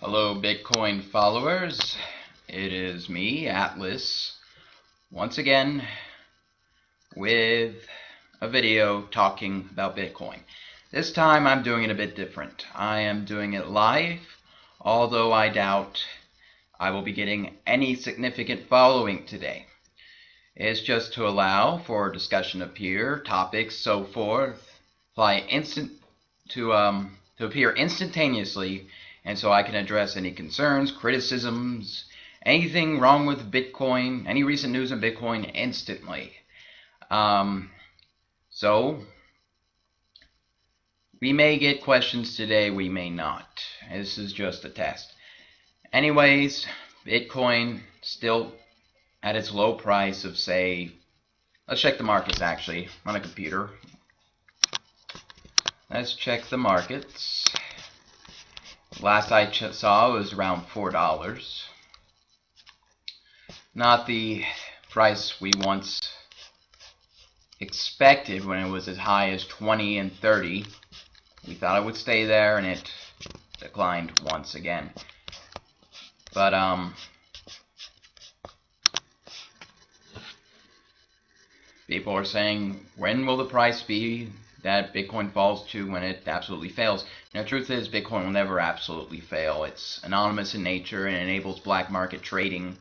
Hello, Bitcoin followers. It is me, Atlas, once again with a video talking about Bitcoin. This time I'm doing it a bit different. I am doing it live, although I doubt I will be getting any significant following today. It's just to allow for discussion to appear, topics, so forth, to appear instantaneously, and so I can address any concerns, criticisms, anything wrong with Bitcoin, any recent news on Bitcoin instantly. So we may get questions today, we may not. This is just a test. Anyways, Bitcoin still at its low price of, say, let's check the markets actually on a computer. Let's check the markets. Last I saw was around $4. Not the price we once expected when it was as high as 20 and 30. We thought it would stay there, and it declined once again. But people are saying, when will the price be that Bitcoin falls to when it absolutely fails? Now, the truth is, Bitcoin will never absolutely fail. It's anonymous in nature and enables black market trading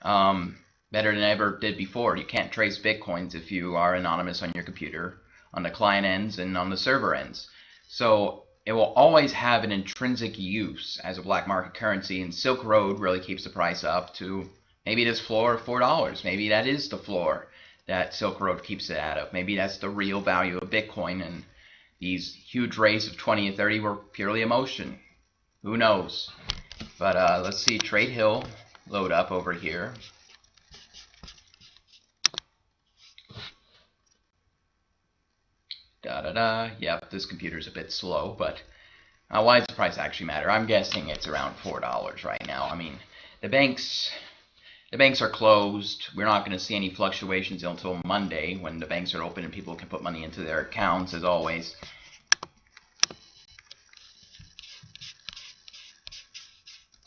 better than ever did before. You can't trace Bitcoins if you are anonymous on your computer, on the client ends and on the server ends. So it will always have an intrinsic use as a black market currency, and Silk Road really keeps the price up to maybe this floor of $4. Maybe that is the floor that Silk Road keeps it out of. Maybe that's the real value of Bitcoin, and these huge rates of 20 and 30 were purely emotion. Who knows? But let's see Trade Hill load up over here. Yep, this computer's a bit slow, but why does the price actually matter? I'm guessing it's around $4 right now. I mean, the banks are closed. We're not going to see any fluctuations until Monday, when the banks are open and people can put money into their accounts, as always.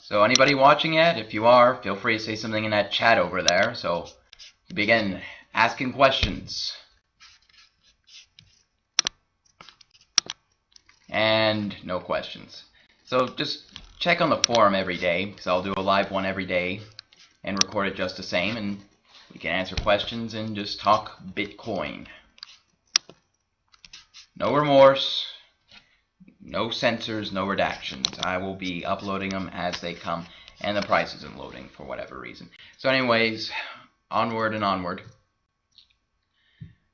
So anybody watching it, if you are, feel free to say something in that chat over there. So to begin asking questions. And no questions. So just check on the forum every day, because I'll do a live one every day and record it just the same, and we can answer questions and just talk Bitcoin. No remorse, no censors, no redactions. I will be uploading them as they come, and the price isn't loading for whatever reason. So anyways, onward and onward.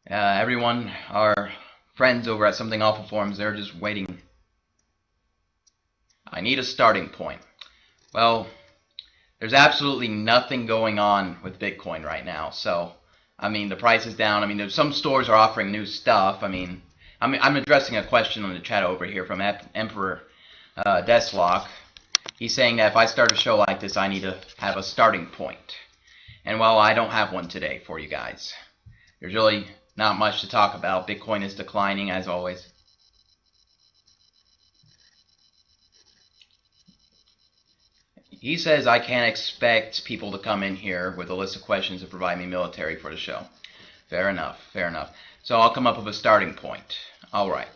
Everyone, our friends over at Something Awful Forums, they're just waiting. I need a starting point. Well, there's absolutely nothing going on with Bitcoin right now. So, I mean, the price is down. I mean, there's some stores are offering new stuff. I mean, I'm addressing a question on the chat over here from Emperor Deslock. He's saying that if I start a show like this, I need to have a starting point. And well, I don't have one today for you guys. There's really not much to talk about. Bitcoin is declining as always. He says I can't expect people to come in here with a list of questions and provide me military for the show. Fair enough, fair enough. So I'll come up with a starting point. All right.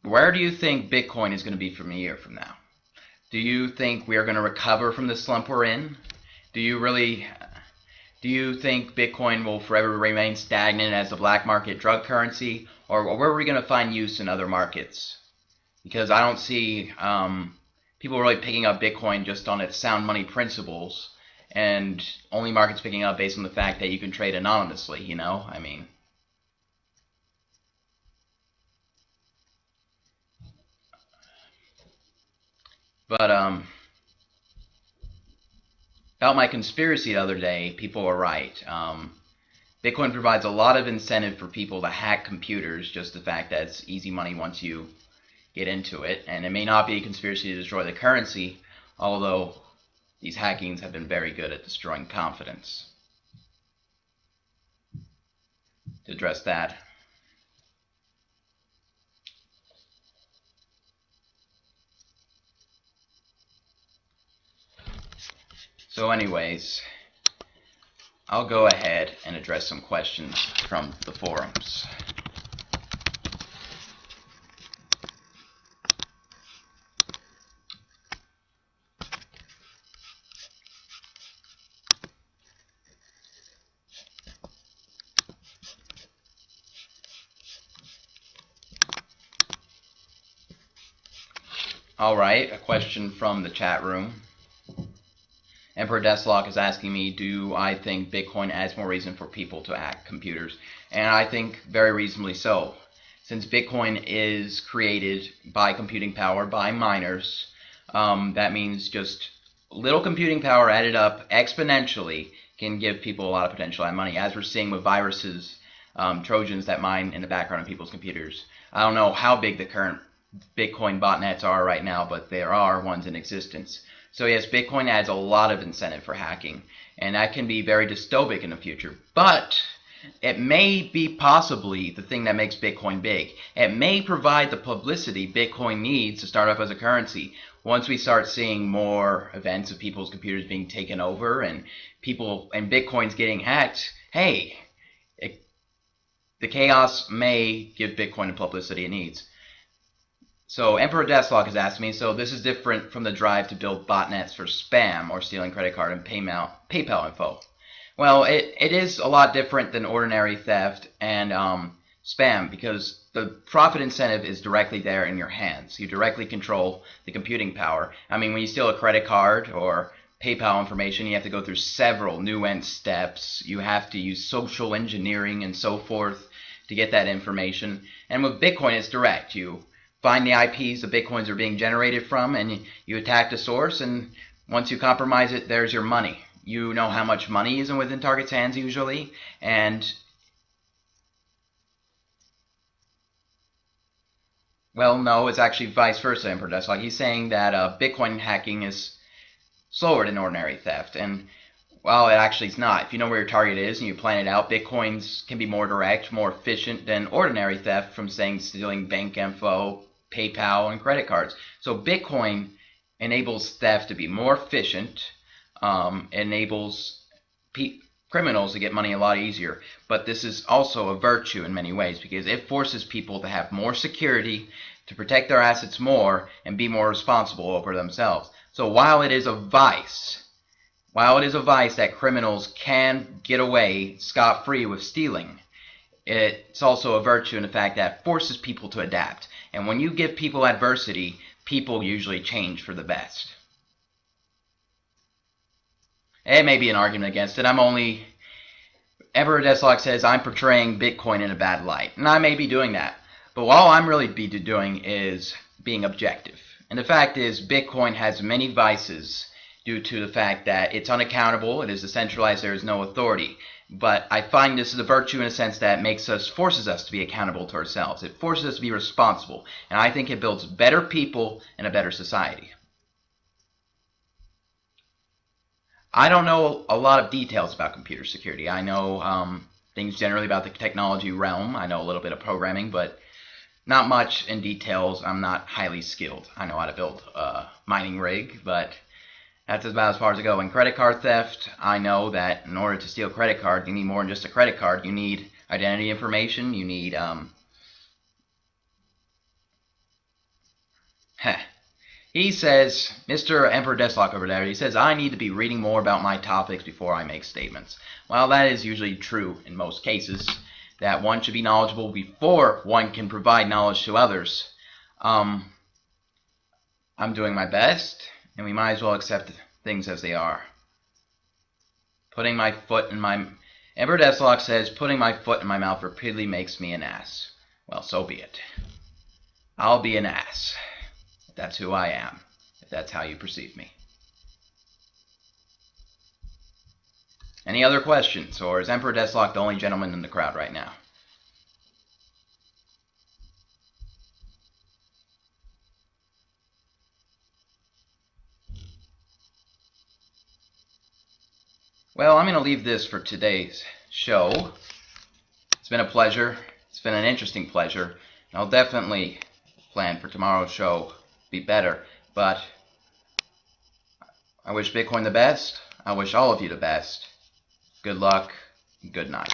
Where do you think Bitcoin is going to be from a year from now? Do you think we are going to recover from the slump we're in? Do you think Bitcoin will forever remain stagnant as a black market drug currency? Or where are we going to find use in other markets? Because I don't see people really picking up Bitcoin just on its sound money principles, and only markets picking up based on the fact that you can trade anonymously, you know? I mean, but about my conspiracy the other day, people were right. Bitcoin provides a lot of incentive for people to hack computers, just the fact that it's easy money once you get into it. And it may not be a conspiracy to destroy the currency, although these hackings have been very good at destroying confidence. To address that, So anyways, I'll go ahead and address some questions from the forums. Alright, a question from the chat room. Emperor Deathlock is asking me, do I think Bitcoin adds more reason for people to hack computers? And I think very reasonably so. Since Bitcoin is created by computing power by miners, that means just little computing power added up exponentially can give people a lot of potential and money, as we're seeing with viruses, Trojans that mine in the background of people's computers. I don't know how big the current Bitcoin botnets are right now, but there are ones in existence. So yes, Bitcoin adds a lot of incentive for hacking, and that can be very dystopic in the future. But it may be possibly the thing that makes Bitcoin big. It may provide the publicity Bitcoin needs to start up as a currency. Once we start seeing more events of people's computers being taken over and Bitcoin's getting hacked, hey, the chaos may give Bitcoin the publicity it needs. So Emperor Deathlock has asked me, so this is different from the drive to build botnets for spam or stealing credit card and PayPal info. Well, it is a lot different than ordinary theft and spam, because the profit incentive is directly there in your hands. You directly control the computing power. I mean, when you steal a credit card or PayPal information, you have to go through several nuanced steps. You have to use social engineering and so forth to get that information. And with Bitcoin, it's direct. You find the IPs the Bitcoins are being generated from, and you attack the source, and once you compromise it, there's your money. You know how much money is within target's hands usually, and well, no, it's actually vice versa, Emperor Deathlock. He's saying that Bitcoin hacking is slower than ordinary theft, and well, it actually is not. If you know where your target is and you plan it out, Bitcoins can be more direct, more efficient than ordinary theft from, saying, stealing bank info, PayPal, and credit cards. So Bitcoin enables theft to be more efficient, enables criminals to get money a lot easier. But this is also a virtue in many ways, because it forces people to have more security, to protect their assets more, and be more responsible over themselves. So while it is a vice that criminals can get away scot-free with stealing, it's also a virtue in the fact that it forces people to adapt. And when you give people adversity, people usually change for the best. It may be an argument against it. Emperor Deathlock says I'm portraying Bitcoin in a bad light. And I may be doing that. But all I'm really doing is being objective. And the fact is, Bitcoin has many vices due to the fact that it's unaccountable, it is decentralized, there is no authority. But I find this is a virtue in a sense that forces us to be accountable to ourselves. It forces us to be responsible. And I think it builds better people and a better society. I don't know a lot of details about computer security. I know things generally about the technology realm. I know a little bit of programming, but not much in details. I'm not highly skilled. I know how to build a mining rig, but that's about as far as I go. In credit card theft, I know that in order to steal a credit card, you need more than just a credit card. You need identity information. You need He says, Mr. Emperor Deathlock over there, he says, I need to be reading more about my topics before I make statements. Well, that is usually true in most cases, that one should be knowledgeable before one can provide knowledge to others. I'm doing my best, and we might as well accept things as they are. Putting my foot in my... Emperor Deathlock says, putting my foot in my mouth repeatedly makes me an ass. Well, so be it. I'll be an ass. If that's who I am. If that's how you perceive me. Any other questions? Or is Emperor Deathlock the only gentleman in the crowd right now? Well, I'm going to leave this for today's show. It's been a pleasure. It's been an interesting pleasure. I'll definitely plan for tomorrow's show to be better. But I wish Bitcoin the best. I wish all of you the best. Good luck. Good night.